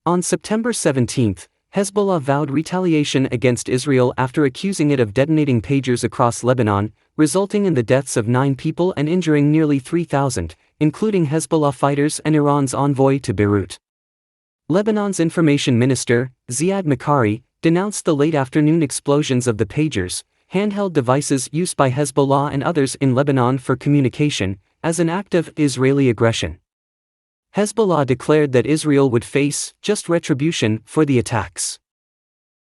On September 17, Hezbollah vowed retaliation against Israel after accusing it of detonating pagers across Lebanon, resulting in the deaths of 9 people and injuring nearly 3,000, including Hezbollah fighters and Iran's envoy to Beirut. Lebanon's information minister, Ziad Makari, denounced the late-afternoon explosions of the pagers, handheld devices used by Hezbollah and others in Lebanon for communication, as an act of Israeli aggression. Hezbollah declared that Israel would face just retribution for the attacks.